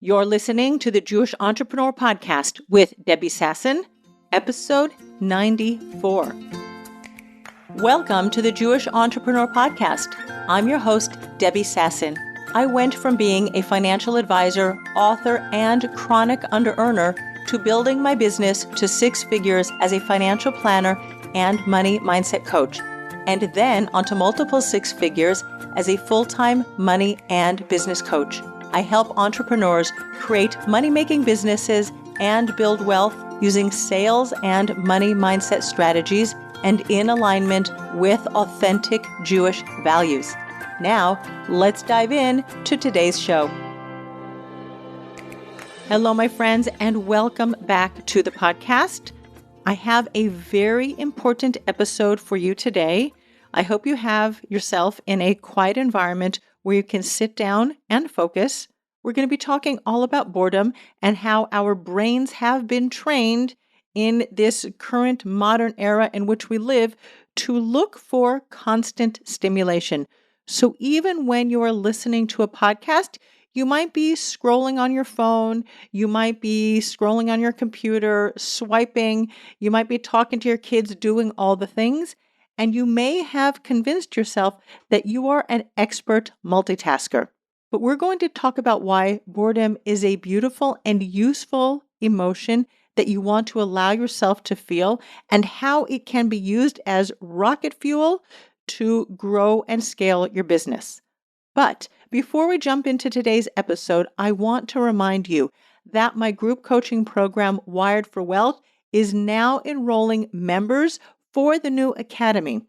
You're listening to the Jewish Entrepreneur Podcast with Debbie Sasson, episode 94. Welcome to the Jewish Entrepreneur Podcast. I'm your host, Debbie Sasson. I went from being a financial advisor, author, and chronic under-earner to building my business to six figures as a financial planner and money mindset coach, and then onto multiple six figures as a full-time money and business coach. I help entrepreneurs create money-making businesses and build wealth using sales and money mindset strategies and in alignment with authentic Jewish values. Now, let's dive in to today's show. Hello, my friends, and welcome back to the podcast. I have a very important episode for you today. I hope you have yourself in a quiet environment where you can sit down and focus. We're going to be talking all about boredom and how our brains have been trained in this current modern era in which we live to look for constant stimulation. So even when you are listening to a podcast, you might be scrolling on your phone, you might be scrolling on your computer, swiping, you might be talking to your kids, doing all the things, and you may have convinced yourself that you are an expert multitasker. But we're going to talk about why boredom is a beautiful and useful emotion that you want to allow yourself to feel and how it can be used as rocket fuel to grow and scale your business. But before we jump into today's episode, I want to remind you that my group coaching program, Wired for Wealth, is now enrolling members for the new academy.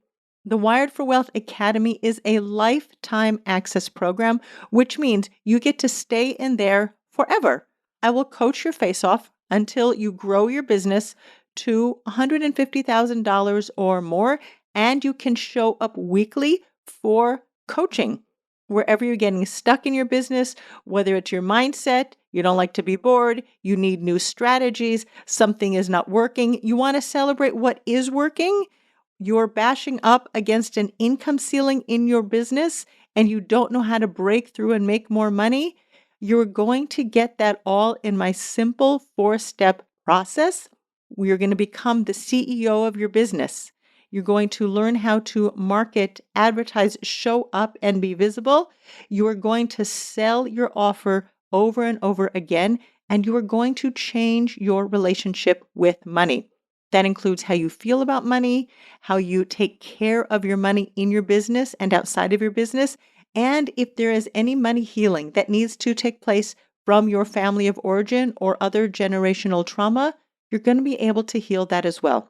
The Wired for Wealth Academy is a lifetime access program, which means you get to stay in there forever. I will coach your face off until you grow your business to $150,000 or more, and you can show up weekly for coaching. Wherever you're getting stuck in your business, whether it's your mindset, you don't like to be bored, you need new strategies, something is not working, you want to celebrate what is working, you're bashing up against an income ceiling in your business and you don't know how to break through and make more money, you're going to get that all in my simple 4-step process. You're going to become the CEO of your business. You're going to learn how to market, advertise, show up, and be visible. You are going to sell your offer over and over again, and you are going to change your relationship with money. That includes how you feel about money, how you take care of your money in your business and outside of your business, and if there is any money healing that needs to take place from your family of origin or other generational trauma, you're going to be able to heal that as well.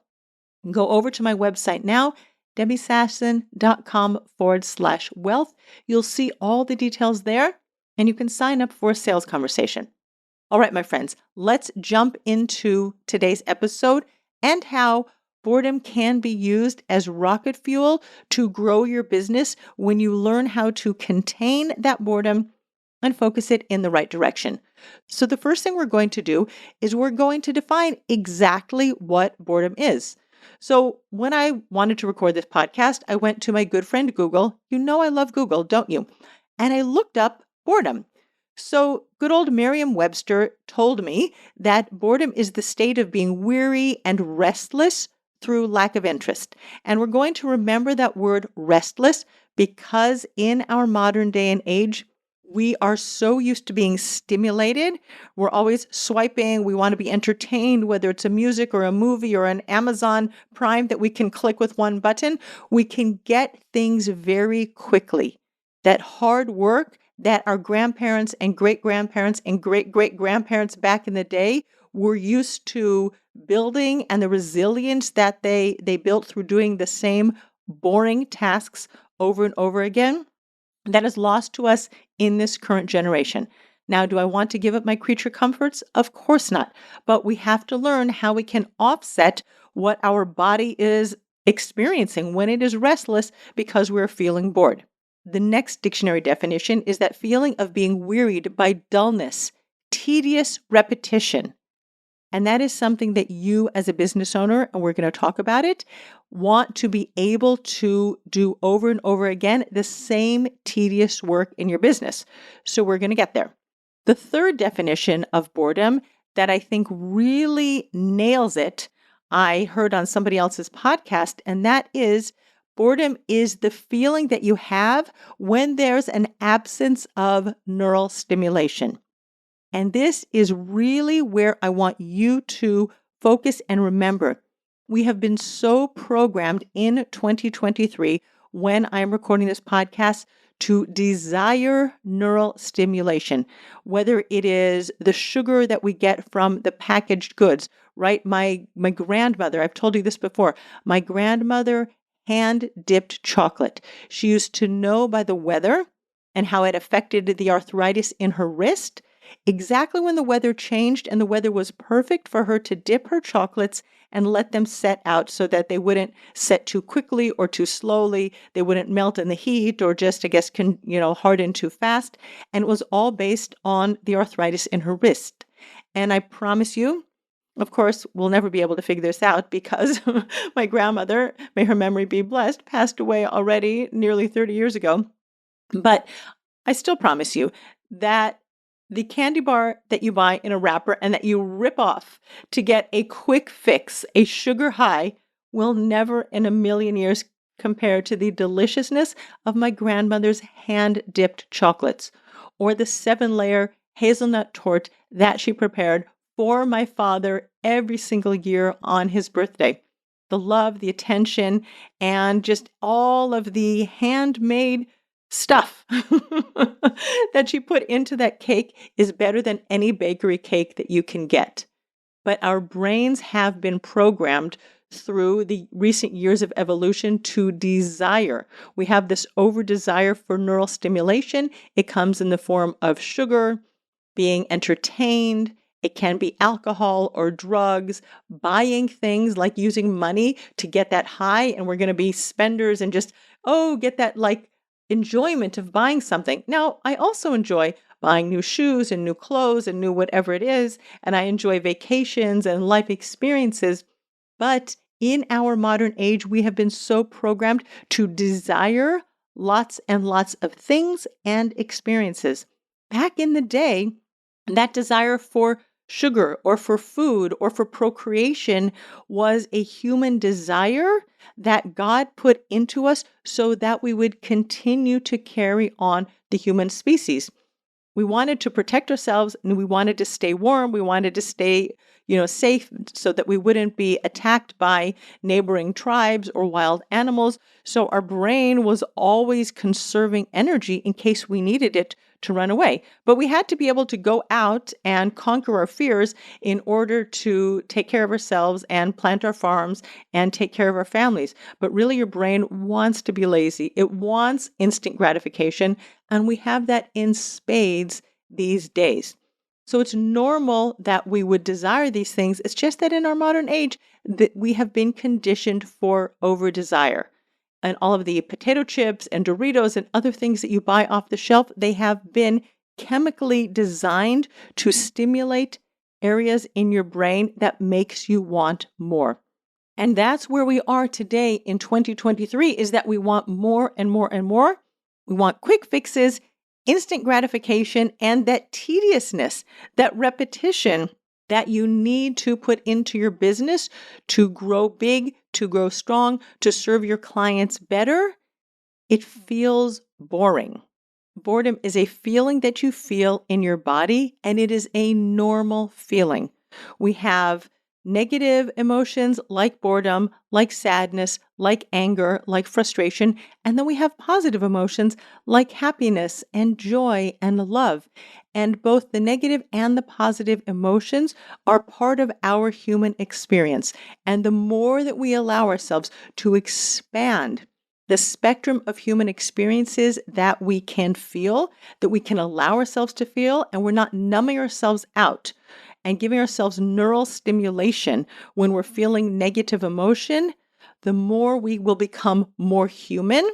Go over to my website now, debbiesasson.com/wealth. You'll see all the details there, and you can sign up for a sales conversation. All right, my friends, let's jump into today's episode and how boredom can be used as rocket fuel to grow your business when you learn how to contain that boredom and focus it in the right direction. So the first thing we're going to do is we're going to define exactly what boredom is. So when I wanted to record this podcast, I went to my good friend Google. You know I love Google, don't you? And I looked up boredom. So good old Merriam-Webster told me that boredom is the state of being weary and restless through lack of interest. And we're going to remember that word restless because in our modern day and age, we are so used to being stimulated. We're always swiping. We want to be entertained, whether it's a music or a movie or an Amazon Prime that we can click with one button. We can get things very quickly. That hard work that our grandparents and great-grandparents and great-great-grandparents back in the day were used to building and the resilience that they built through doing the same boring tasks over and over again, that is lost to us in this current generation. Now, do I want to give up my creature comforts? Of course not. But we have to learn how we can offset what our body is experiencing when it is restless because we're feeling bored. The next dictionary definition is that feeling of being wearied by dullness, tedious repetition. And that is something that you as a business owner, and we're going to talk about it, want to be able to do over and over again the same tedious work in your business. So we're going to get there. The third definition of boredom that I think really nails it, I heard on somebody else's podcast, and that is boredom is the feeling that you have when there's an absence of neural stimulation. And this is really where I want you to focus and remember. We have been so programmed in 2023, when I'm recording this podcast, to desire neural stimulation, whether it is the sugar that we get from the packaged goods, right? My grandmother, I've told you this before, my grandmother hand dipped chocolate. She used to know by the weather and how it affected the arthritis in her wrist. Exactly when the weather changed and the weather was perfect for her to dip her chocolates and let them set out so that they wouldn't set too quickly or too slowly. They wouldn't melt in the heat or just, I guess, harden too fast. And it was all based on the arthritis in her wrist. And I promise you, of course, we'll never be able to figure this out because my grandmother, may her memory be blessed, passed away already nearly 30 years ago. But I still promise you that the candy bar that you buy in a wrapper and that you rip off to get a quick fix, a sugar high, will never in a million years compare to the deliciousness of my grandmother's hand-dipped chocolates or the 7-layer hazelnut torte that she prepared for my father every single year on his birthday. The love, the attention, and just all of the handmade stuff that she put into that cake is better than any bakery cake that you can get. But our brains have been programmed through the recent years of evolution to desire. We have this over desire for neural stimulation. It comes in the form of sugar, being entertained. It can be alcohol or drugs, buying things like using money to get that high. And we're going to be spenders and just, get that enjoyment of buying something. Now, I also enjoy buying new shoes and new clothes and new whatever it is, and I enjoy vacations and life experiences. But in our modern age, we have been so programmed to desire lots and lots of things and experiences. Back in the day, that desire for sugar or for food or for procreation was a human desire that God put into us so that we would continue to carry on the human species. We wanted to protect ourselves and we wanted to stay warm. We wanted to stay, safe so that we wouldn't be attacked by neighboring tribes or wild animals. So our brain was always conserving energy in case we needed it to run away. But we had to be able to go out and conquer our fears in order to take care of ourselves and plant our farms and take care of our families. But really, your brain wants to be lazy. It wants instant gratification. And we have that in spades these days. So it's normal that we would desire these things. It's just that in our modern age, that we have been conditioned for over-desire. And all of the potato chips and Doritos and other things that you buy off the shelf, they have been chemically designed to stimulate areas in your brain that makes you want more. And that's where we are today in 2023, is that we want more and more and more. We want quick fixes, instant gratification, and that tediousness, that repetition that you need to put into your business to grow big, to grow strong, to serve your clients better. It feels boring. Boredom is a feeling that you feel in your body, and it is a normal feeling. We have negative emotions like boredom, like sadness, like anger, like frustration, and then we have positive emotions like happiness and joy and love. And both the negative and the positive emotions are part of our human experience. And the more that we allow ourselves to expand the spectrum of human experiences that we can feel, that we can allow ourselves to feel, and we're not numbing ourselves out and giving ourselves neural stimulation when we're feeling negative emotion, the more we will become more human.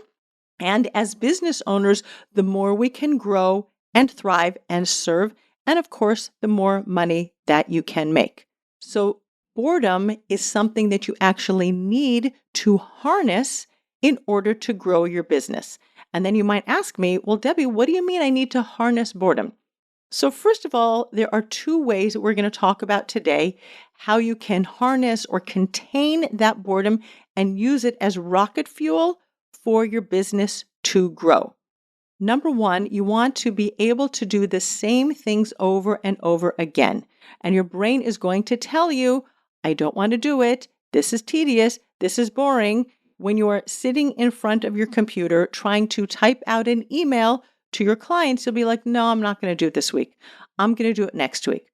And as business owners, the more we can grow and thrive and serve. And of course, the more money that you can make. So boredom is something that you actually need to harness in order to grow your business. And then you might ask me, well, Debbie, what do you mean I need to harness boredom? So first of all, there are two ways that we're going to talk about today how you can harness or contain that boredom and use it as rocket fuel for your business to grow. Number one, you want to be able to do the same things over and over again. And your brain is going to tell you, I don't want to do it. This is tedious. This is boring. When you are sitting in front of your computer trying to type out an email to your clients, you'll be like, no, I'm not going to do it this week. I'm going to do it next week.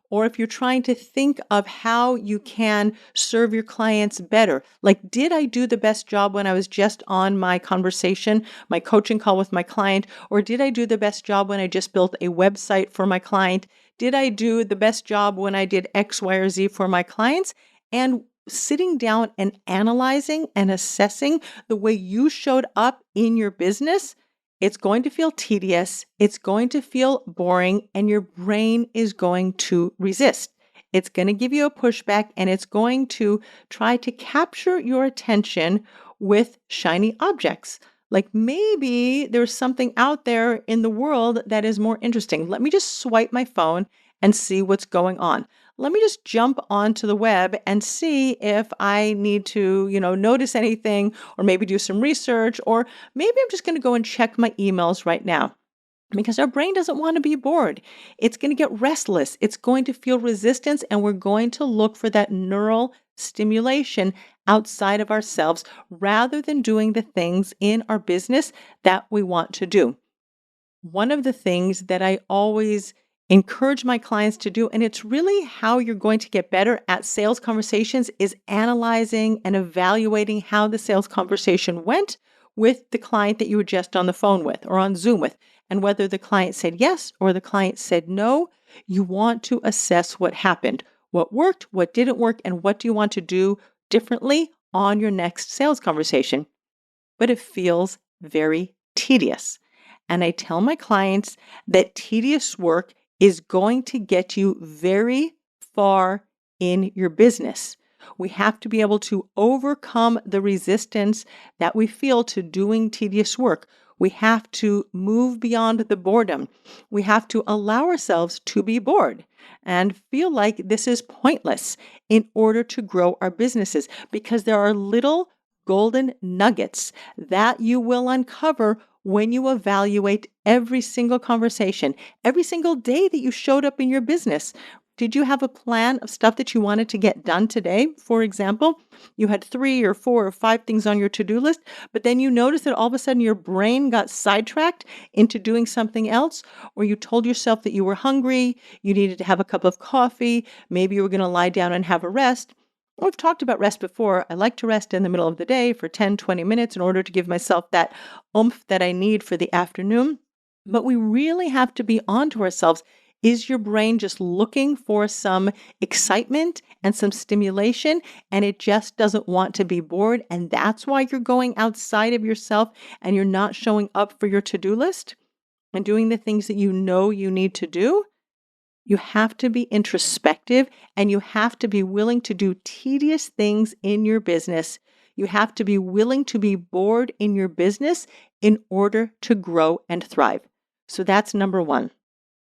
Or if you're trying to think of how you can serve your clients better, like, did I do the best job when I was just on my conversation, my coaching call with my client? Or did I do the best job when I just built a website for my client? Did I do the best job when I did X, Y, or Z for my clients? And sitting down and analyzing and assessing the way you showed up in your business, it's going to feel tedious, it's going to feel boring, and your brain is going to resist. It's going to give you a pushback, and it's going to try to capture your attention with shiny objects. Like, maybe there's something out there in the world that is more interesting. Let me just swipe my phone and see what's going on. Let me just jump onto the web and see if I need to, notice anything, or maybe do some research, or maybe I'm just going to go and check my emails right now. Because our brain doesn't want to be bored. It's going to get restless. It's going to feel resistance, and we're going to look for that neural stimulation outside of ourselves rather than doing the things in our business that we want to do. One of the things that I always encourage my clients to do, and it's really how you're going to get better at sales conversations, is analyzing and evaluating how the sales conversation went with the client that you were just on the phone with or on Zoom with. And whether the client said yes or the client said no, you want to assess what happened, what worked, what didn't work, and what do you want to do differently on your next sales conversation. But it feels very tedious. And I tell my clients that tedious work is going to get you very far in your business. We have to be able to overcome the resistance that we feel to doing tedious work. We have to move beyond the boredom. We have to allow ourselves to be bored and feel like this is pointless in order to grow our businesses, because there are little golden nuggets that you will uncover when you evaluate every single conversation, every single day that you showed up in your business. Did you have a plan of stuff that you wanted to get done today? For example, you had 3 or 4 or 5 things on your to-do list, but then you noticed that all of a sudden your brain got sidetracked into doing something else, or you told yourself that you were hungry, you needed to have a cup of coffee, maybe you were going to lie down and have a rest. We've talked about rest before. I like to rest in the middle of the day for 10, 20 minutes in order to give myself that oomph that I need for the afternoon. But we really have to be onto ourselves. Is your brain just looking for some excitement and some stimulation, and it just doesn't want to be bored? And that's why you're going outside of yourself and you're not showing up for your to-do list and doing the things that you know you need to do? You have to be introspective, and you have to be willing to do tedious things in your business. You have to be willing to be bored in your business in order to grow and thrive. So that's number one.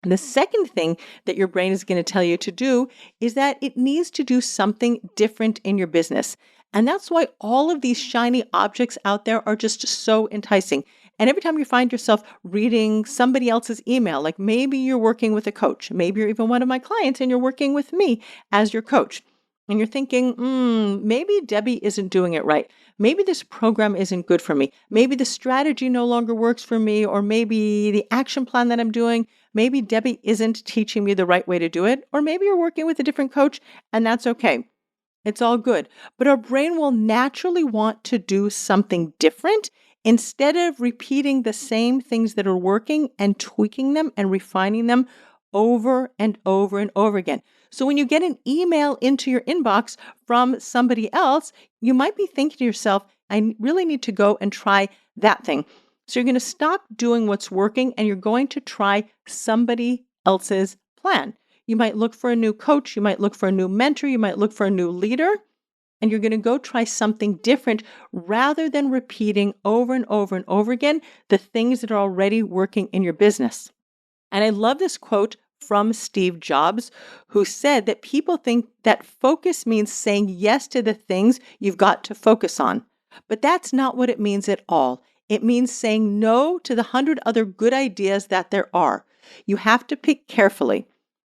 And the second thing that your brain is going to tell you to do is that it needs to do something different in your business. And that's why all of these shiny objects out there are just so enticing. And every time you find yourself reading somebody else's email, like maybe you're working with a coach, maybe you're even one of my clients and you're working with me as your coach, and you're thinking, maybe Debbie isn't doing it right. Maybe this program isn't good for me. Maybe the strategy no longer works for me, or maybe the action plan that I'm doing, maybe Debbie isn't teaching me the right way to do it, or maybe you're working with a different coach, and that's okay. It's all good. But our brain will naturally want to do something different instead of repeating the same things that are working and tweaking them and refining them over and over and over again. So when you get an email into your inbox from somebody else, you might be thinking to yourself, I really need to go and try that thing. So you're going to stop doing what's working and you're going to try somebody else's plan. You might look for a new coach, you might look for a new mentor, you might look for a new leader, and you're going to go try something different rather than repeating over and over and over again the things that are already working in your business. And I love this quote from Steve Jobs, who said that people think that focus means saying yes to the things you've got to focus on. But that's not what it means at all. It means saying no to the 100 other good ideas that there are. You have to pick carefully.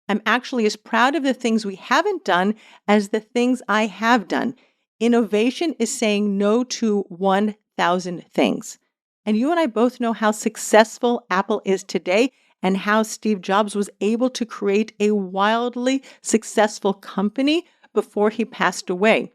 I'm actually as proud of the things we haven't done as the things I have done. Innovation is saying no to 1,000 things. And you and I both know how successful Apple is today and how Steve Jobs was able to create a wildly successful company before he passed away.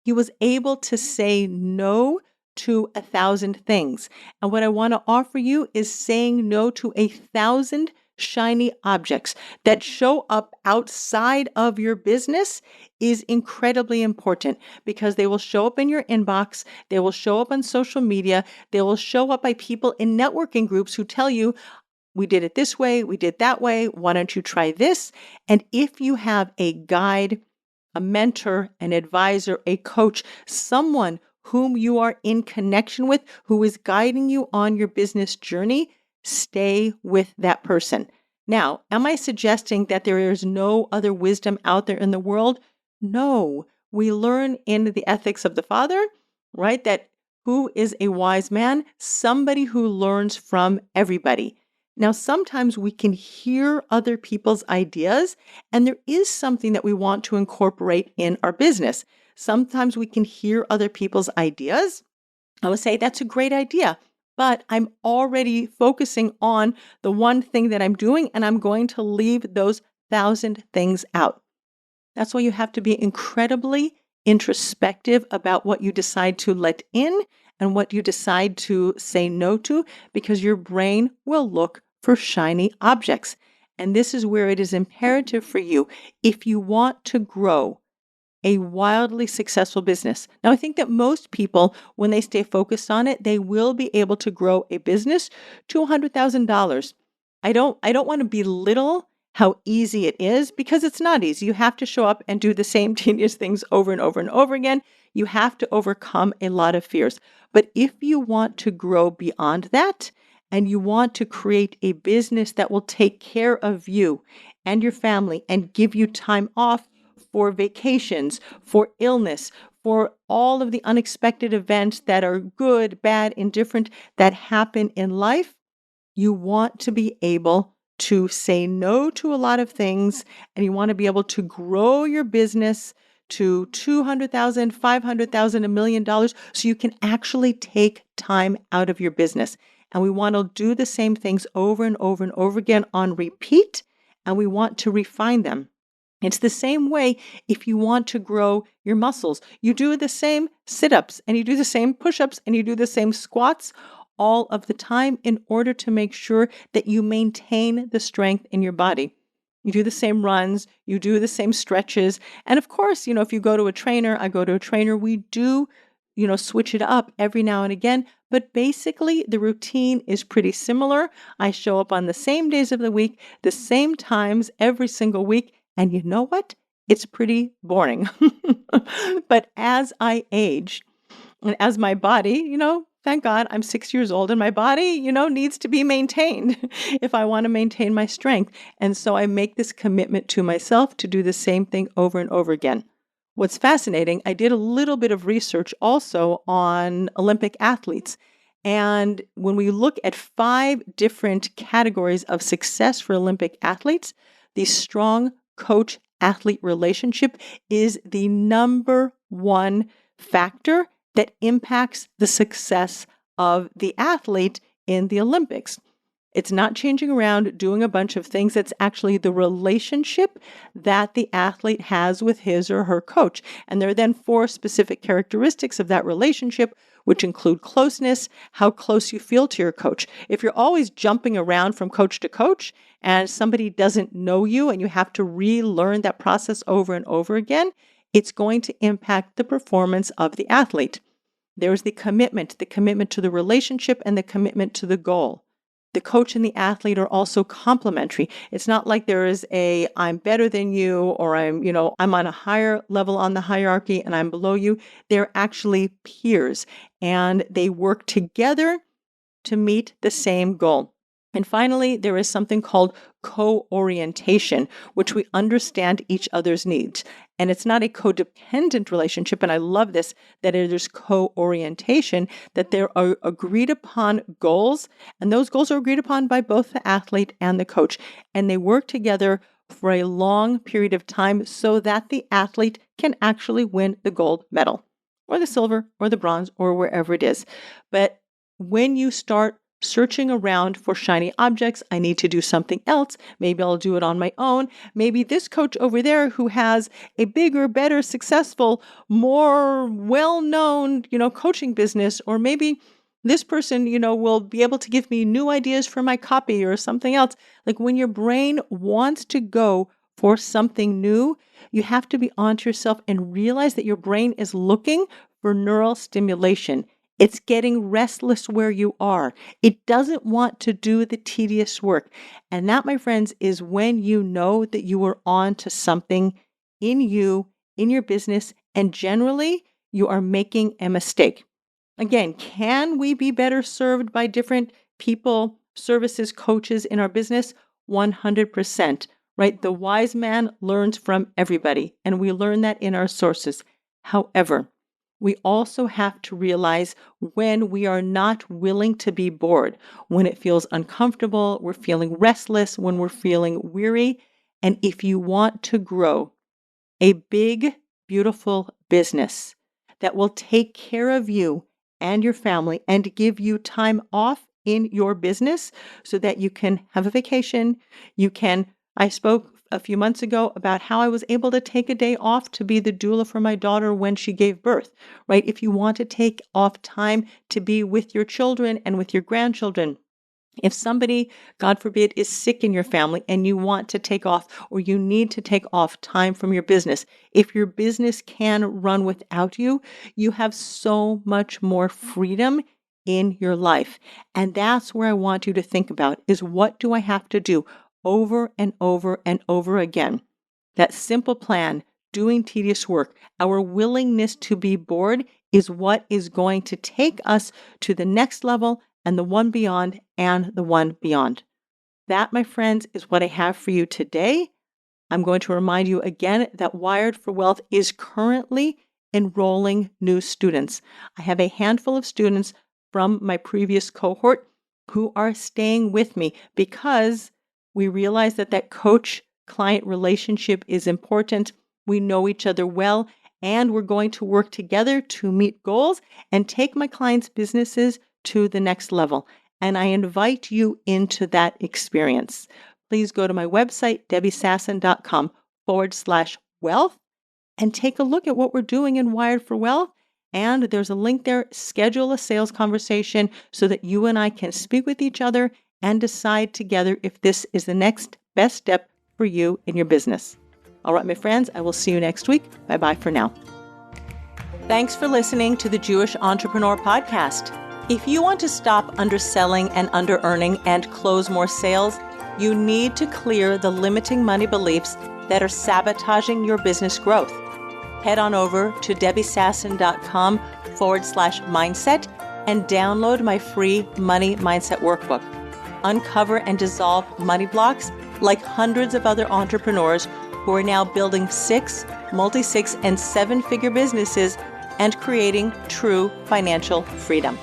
He was able to say no to 1,000 things. And what I want to offer you is saying no to 1,000 shiny objects that show up outside of your business is incredibly important because they will show up in your inbox, they will show up on social media, they will show up by people in networking groups who tell you, we did it this way, we did that way, why don't you try this? And if you have a guide, a mentor, an advisor, a coach, someone whom you are in connection with, who is guiding you on your business journey, stay with that person. Now, am I suggesting that there is no other wisdom out there in the world? No. We learn in the ethics of the Father, right, that who is a wise man? Somebody who learns from everybody. Now, sometimes we can hear other people's ideas, and there is something that we want to incorporate in our business. Sometimes we can hear other people's ideas. I would say that's a great idea, but I'm already focusing on the one thing that I'm doing, and I'm going to leave those 1,000 things out. That's why you have to be incredibly introspective about what you decide to let in and what you decide to say no to, because your brain will look for shiny objects. And this is where it is imperative for you, if you want to grow a wildly successful business. Now, I think that most people, when they stay focused on it, they will be able to grow a business to $100,000. I don't want to belittle how easy it is, because it's not easy. You have to show up and do the same tedious things over and over and over again. You have to overcome a lot of fears. But if you want to grow beyond that, and you want to create a business that will take care of you and your family and give you time off for vacations, for illness, for all of the unexpected events that are good, bad, indifferent that happen in life, you want to be able to say no to a lot of things, and you want to be able to grow your business to $200,000, $500,000, $1 million, so you can actually take time out of your business. And we want to do the same things over and over and over again on repeat, and we want to refine them. It's the same way if you want to grow your muscles. You do the same sit-ups, and you do the same push-ups, and you do the same squats all of the time in order to make sure that you maintain the strength in your body. You do the same runs, you do the same stretches. And of course, if you go to a trainer, I go to a trainer, we do, switch it up every now and again. But basically, the routine is pretty similar. I show up on the same days of the week, the same times every single week. And you know what? It's pretty boring. But as I age, and as my body, thank God I'm 6 years old, and my body, needs to be maintained if I want to maintain my strength. And so I make this commitment to myself to do the same thing over and over again. What's fascinating, I did a little bit of research also on Olympic athletes. And when we look at 5 different categories of success for Olympic athletes, the strong coach-athlete relationship is the number one factor that impacts the success of the athlete in the Olympics. It's not changing around, doing a bunch of things. It's actually the relationship that the athlete has with his or her coach. And there are then 4 specific characteristics of that relationship, which include closeness, how close you feel to your coach. If you're always jumping around from coach to coach and somebody doesn't know you and you have to relearn that process over and over again, it's going to impact the performance of the athlete. There's the commitment to the relationship and the commitment to the goal. The coach and the athlete are also complementary. It's not like there is I'm better than you, or I'm on a higher level on the hierarchy and I'm below you. They're actually peers, and they work together to meet the same goal. And finally, there is something called co-orientation, which we understand each other's needs. And it's not a codependent relationship. And I love this, that there's co-orientation, that there are agreed upon goals. And those goals are agreed upon by both the athlete and the coach. And they work together for a long period of time so that the athlete can actually win the gold medal or the silver or the bronze or wherever it is. But when you start searching around for shiny objects, I need to do something else. Maybe I'll do it on my own. Maybe this coach over there who has a bigger, better, successful, more well-known, coaching business, or maybe this person, will be able to give me new ideas for my copy or something else. Like when your brain wants to go for something new, you have to be onto yourself and realize that your brain is looking for neural stimulation. It's getting restless where you are. It doesn't want to do the tedious work. And that, my friends, is when you know that you are on to something in you, in your business, and generally you are making a mistake. Again, can we be better served by different people, services, coaches in our business? 100%, right? The wise man learns from everybody, and we learn that in our sources. However, we also have to realize when we are not willing to be bored, when it feels uncomfortable, we're feeling restless, when we're feeling weary. And if you want to grow a big, beautiful business that will take care of you and your family and give you time off in your business so that you can have a vacation, I spoke a few months ago about how I was able to take a day off to be the doula for my daughter when she gave birth, right? If you want to take off time to be with your children and with your grandchildren, if somebody, God forbid, is sick in your family and you want to take off or you need to take off time from your business, if your business can run without you, you have so much more freedom in your life. And that's where I want you to think about is what do I have to do over and over and over again? That simple plan, doing tedious work, our willingness to be bored is what is going to take us to the next level and the one beyond and the one beyond. That, my friends, is what I have for you today. I'm going to remind you again that Wired for Wealth is currently enrolling new students. I have a handful of students from my previous cohort who are staying with me because we realize that coach-client relationship is important. We know each other well, and we're going to work together to meet goals and take my clients' businesses to the next level. And I invite you into that experience. Please go to my website, debbiesasson.com/wealth, and take a look at what we're doing in Wired for Wealth. And there's a link there. Schedule a sales conversation so that you and I can speak with each other and decide together if this is the next best step for you in your business. All right, my friends, I will see you next week. Bye-bye for now. Thanks for listening to the Jewish Entrepreneur Podcast. If you want to stop underselling and under-earning and close more sales, you need to clear the limiting money beliefs that are sabotaging your business growth. Head on over to debbiesasson.com/mindset and download my free Money Mindset Workbook. Uncover and dissolve money blocks like hundreds of other entrepreneurs who are now building 6, multi-6, and 7-figure businesses and creating true financial freedom.